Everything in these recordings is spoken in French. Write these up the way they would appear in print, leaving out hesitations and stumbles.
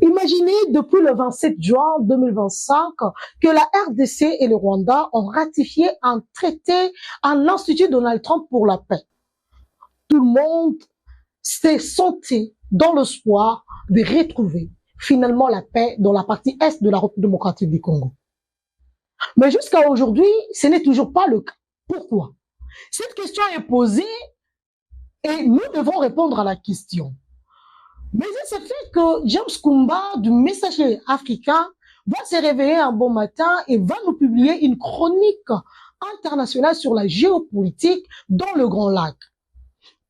Imaginez depuis le 27 juin 2025 que la RDC et le Rwanda ont ratifié un traité à l'Institut Donald Trump pour la paix. Tout le monde s'est senti dans l'espoir de retrouver finalement la paix dans la partie est de la République démocratique du Congo. Mais jusqu'à aujourd'hui, ce n'est toujours pas le cas. Pourquoi? Cette question est posée et nous devons répondre à la question. Mais il se fait que James Kumba, du Messager africain, va se réveiller un bon matin et va nous publier une chronique internationale sur la géopolitique dans le Grand Lac.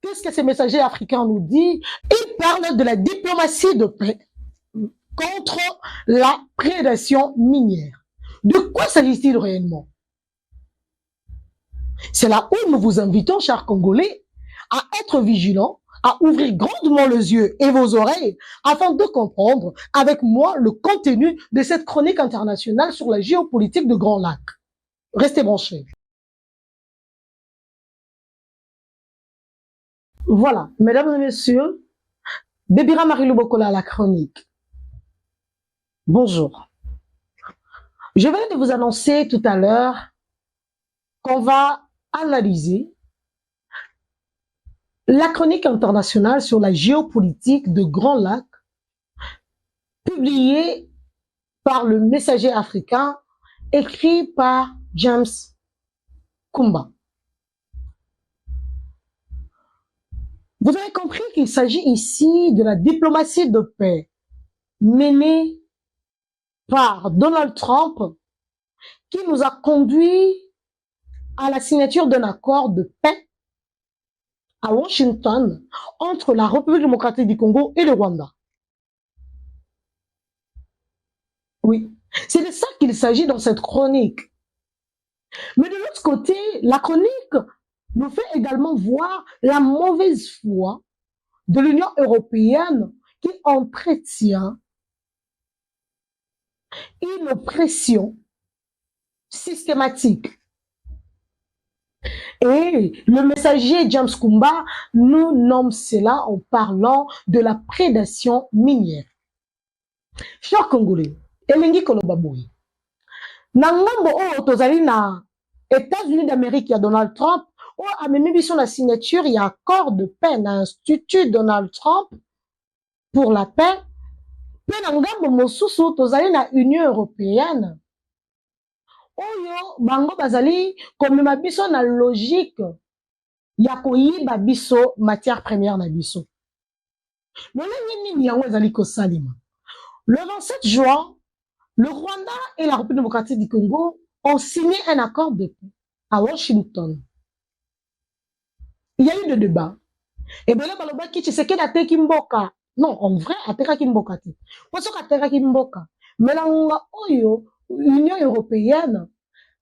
Qu'est-ce que ce Messager africain nous dit? Il parle de la diplomatie de paix contre la prédation minière. De quoi s'agit-il réellement? C'est là où nous vous invitons, chers Congolais, à être vigilants, à ouvrir grandement les yeux et vos oreilles afin de comprendre avec moi le contenu de cette chronique internationale sur la géopolitique de Grand Lac. Restez branchés. Voilà, mesdames et messieurs, Bébira Marie Bokola, la chronique. Bonjour. Je viens de vous annoncer tout à l'heure qu'on va analyser la chronique internationale sur la géopolitique de Grand Lac, publiée par le Messager africain, écrit par James Kumba. Vous avez compris qu'il s'agit ici de la diplomatie de paix menée par Donald Trump qui nous a conduit à la signature d'un accord de paix à Washington entre la République démocratique du Congo et le Rwanda. Oui, c'est de ça qu'il s'agit dans cette chronique. Mais de l'autre côté, la chronique nous fait également voir la mauvaise foi de l'Union européenne qui entretient une pression systématique. Et le messager James Kumba nous nomme cela en parlant de la prédation minière. Chers Congolais, elengi koloba boye. Na ngambo oyo tozali na États-Unis d'Amérique ya Donald Trump, oyo amemi biso na signature ya accord de paix na Institut Donald Trump pour la paix. Pe na ngambo mosusu tozali na Union européenne. Oyo bango bazali komema biso na logique ya koyiba biso matière première na biso. Lolenge nini yango ezali kosalima? Le 27 juin, le Rwanda et la République démocratique du Congo ont signé un accord de paix à Washington. Il y a eu des débats. Et bien là, balobaki Tshisekedi ateki mboka. Non, en vrai, atekaki mboka te. Poso atekaki mboka. Mais là, oyo Union européenne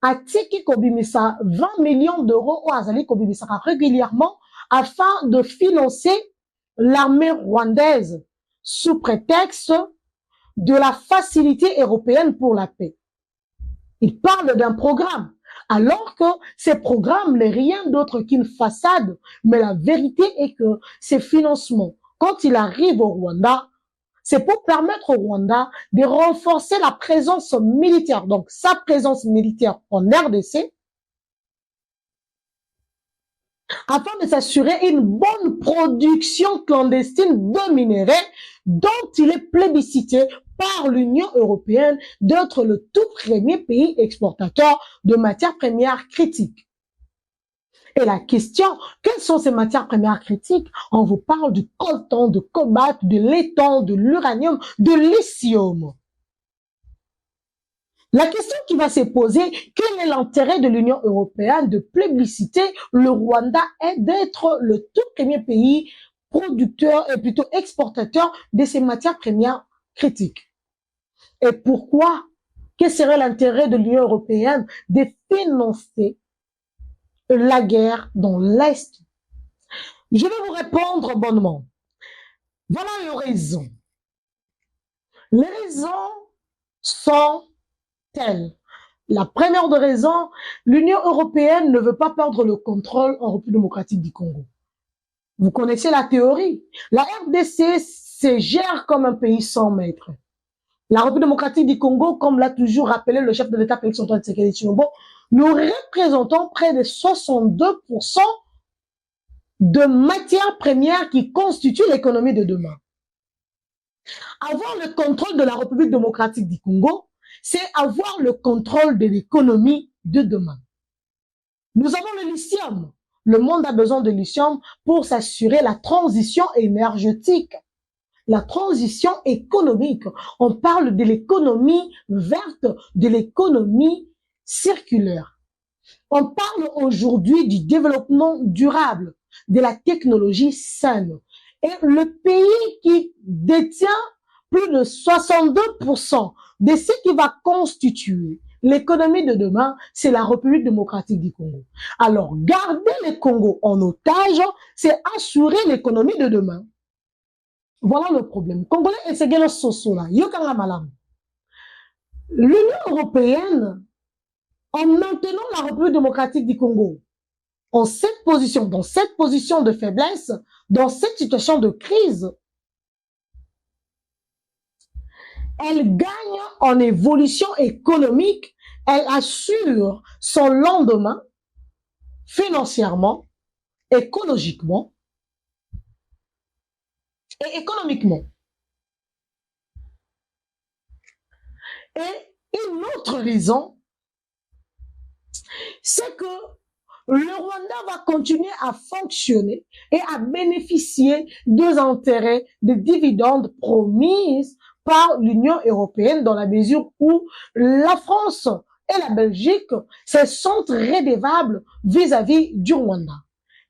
atiki kobimisa 20 millions d'euros au azali kobimisa régulièrement afin de financer l'armée rwandaise sous prétexte de la facilité européenne pour la paix. Il parle d'un programme, alors que ce programme n'est rien d'autre qu'une façade, mais la vérité est que ces financements, quand il arrive au Rwanda, c'est pour permettre au Rwanda de renforcer la présence militaire, donc sa présence militaire en RDC, afin de s'assurer une bonne production clandestine de minerais dont il est plébiscité par l'Union européenne d'être le tout premier pays exportateur de matières premières critiques. Et la question, quelles sont ces matières premières critiques? On vous parle du coltan, du cobalt, de l'éthane, de l'uranium, de lithium. La question qui va se poser, quel est l'intérêt de l'Union européenne de plébisciter le Rwanda et d'être le tout premier pays producteur et plutôt exportateur de ces matières premières critiques? Et pourquoi? Quel serait l'intérêt de l'Union européenne de financer la guerre dans l'Est? Je vais vous répondre bonnement. Voilà les raisons. Les raisons sont telles. La première de raison, l'Union européenne ne veut pas perdre le contrôle en République démocratique du Congo. Vous connaissez la théorie. La RDC se gère comme un pays sans maître. La République démocratique du Congo, comme l'a toujours rappelé le chef de l'État, Félix Antoine Tshisekedi Tshilombo, nous représentons près de 62% de matières premières qui constituent l'économie de demain. Avoir le contrôle de la République démocratique du Congo, c'est avoir le contrôle de l'économie de demain. Nous avons le lithium. Le monde a besoin de lithium pour s'assurer la transition énergétique, la transition économique. On parle de l'économie verte, de l'économie circulaire. On parle aujourd'hui du développement durable, de la technologie saine. Et le pays qui détient plus de 62% de ce qui va constituer l'économie de demain, c'est la République démocratique du Congo. Alors, garder le Congo en otage, c'est assurer l'économie de demain. Voilà le problème. Congolais et Segelo Sosola, Yokanga Malam. L'Union européenne, en maintenant la République démocratique du Congo, dans cette position de faiblesse, dans cette situation de crise, elle gagne en évolution économique, elle assure son lendemain financièrement, écologiquement et économiquement. Et une autre raison, c'est que le Rwanda va continuer à fonctionner et à bénéficier des intérêts, des dividendes promises par l'Union européenne dans la mesure où la France et la Belgique se sentent redevables vis-à-vis du Rwanda.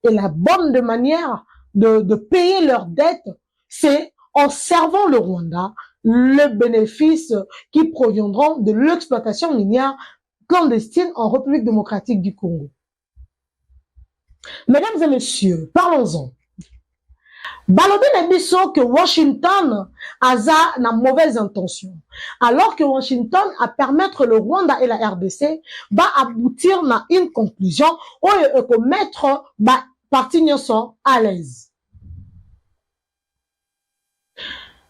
Et la bonne manière de payer leurs dettes, c'est en servant le Rwanda les bénéfices qui proviendront de l'exploitation minière clandestine en République démocratique du Congo. Mesdames et messieurs, parlons-en. Balobi na biso que Washington a na mauvaise intention. Alors que Washington a permettre le Rwanda et la RDC va aboutir na une conclusion où il peut mettre parti nyonso à l'aise.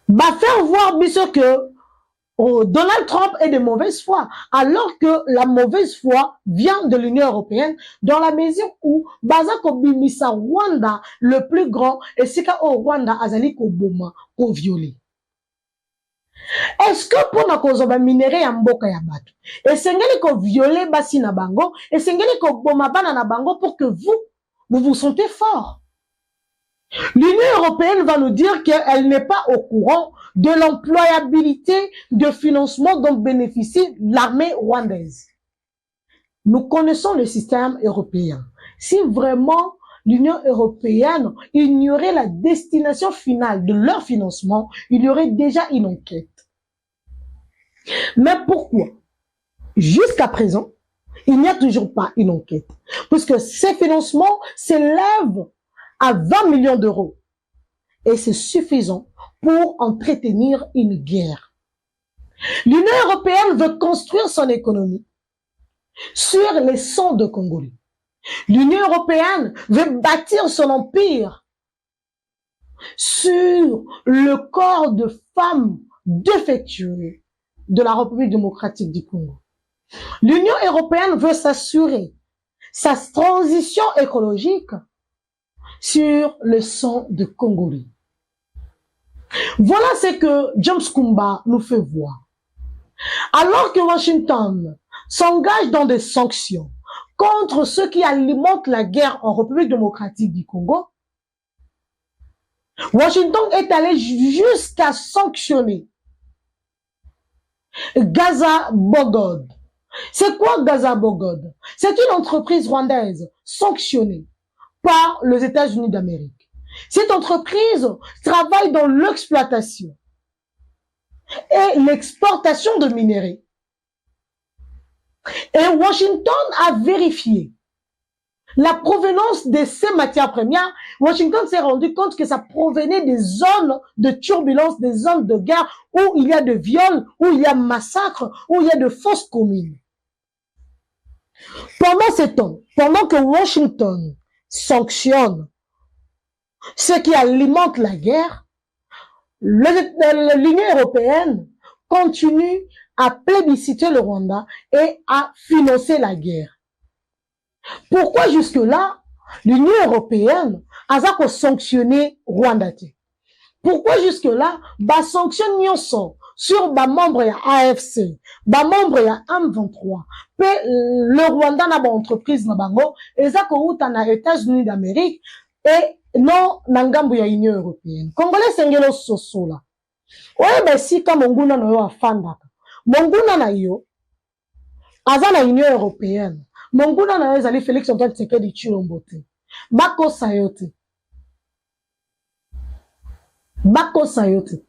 Va faire voir biso que Donald Trump est de mauvaise foi, alors que la mauvaise foi vient de l'Union européenne, dans la mesure où Bazako Bimisa Rwanda, le plus grand, et Sika au Rwanda, Azali Koboma, au violé. Est-ce que pour na kozoba minéré ya mboka ya bato, et sengeli ko violer basi na bango, et sengeli ko boma bana na bango pour que vous vous sentez fort? L'Union européenne va nous dire qu'elle n'est pas au courant de l'employabilité de financement dont bénéficie l'armée rwandaise. Nous connaissons le système européen. Si vraiment l'Union européenne ignorait la destination finale de leur financement, il y aurait déjà une enquête. Mais pourquoi? Jusqu'à présent, il n'y a toujours pas une enquête. Puisque ces financements s'élèvent à 20 millions d'euros. Et c'est suffisant pour entretenir une guerre. L'Union européenne veut construire son économie sur les sangs de Congolais. L'Union européenne veut bâtir son empire sur le corps de femmes défectueuses de la République démocratique du Congo. L'Union européenne veut s'assurer sa transition écologique sur le sang de Congolais. Voilà ce que James Kumba nous fait voir. Alors que Washington s'engage dans des sanctions contre ceux qui alimentent la guerre en République démocratique du Congo, Washington est allé jusqu'à sanctionner Gaza Bogod. C'est quoi Gaza Bogod? C'est une entreprise rwandaise sanctionnée par les États-Unis d'Amérique. Cette entreprise travaille dans l'exploitation et l'exportation de minerais. Et Washington a vérifié la provenance de ces matières premières. Washington s'est rendu compte que ça provenait des zones de turbulence, des zones de guerre où il y a de viols, où il y a massacres, où il y a de fausses communes. Pendant ce temps, pendant que Washington sanctionne ce qui alimente la guerre, l'Union européenne continue à plébisciter le Rwanda et à financer la guerre. Pourquoi jusque-là, l'Union européenne a sanctionné Rwanda? Pourquoi jusque-là, sanctionne sur les membres de AFC, les membres de M23, le Rwanda n'a pas entreprise na bango, et ça na États-Unis d'Amérique et non nangambu ya Union européenne. Congolais sengelo soso la. Oye besi ka monguna na yo afanda. Monguna na yo aza na Union européenne. Monguna na yo ezali Félix Antoine Tshisekedi Tshilombo te. Bako sayote. Bako sayote.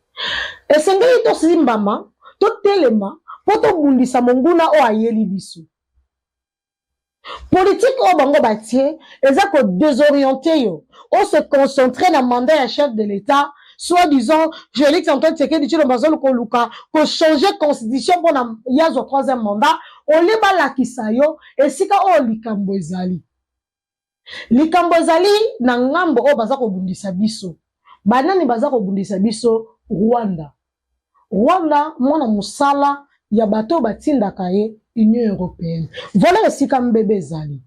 Esengeli to simbama, to telema, poto bundisa monguna o ayeli biso. Politique au bango batie, eza ko désorienter yo. On se concentrer dans le mandat à chef de l'État, soit disant, Félix Antoine Tshisekedi Tshilombo Koluka, ko changer constitution pour na yazo troisième mandat, on leba la kisayo, et sika o likambo ezali. Likambo ezali na ngambo o baza ko bundisa biso. Banani baza ko bundisa biso Rwanda. Rwanda, mwana musala, ya bato batinda kaye, Union européenne. Voilà esika mbebe ezali.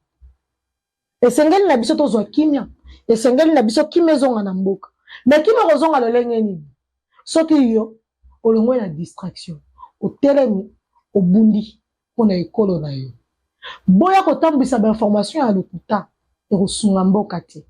Esengeli na biso tozwa kimia. Esengeli na biso kimia zonga na mboka. Mais kimia kozonga lolenge nini? Soki yo, olongwe na distraction. Otelemi, obundi, pona ekolo na yo. Boya kotambisa ba information ya lokuta, ekosunga mboka te.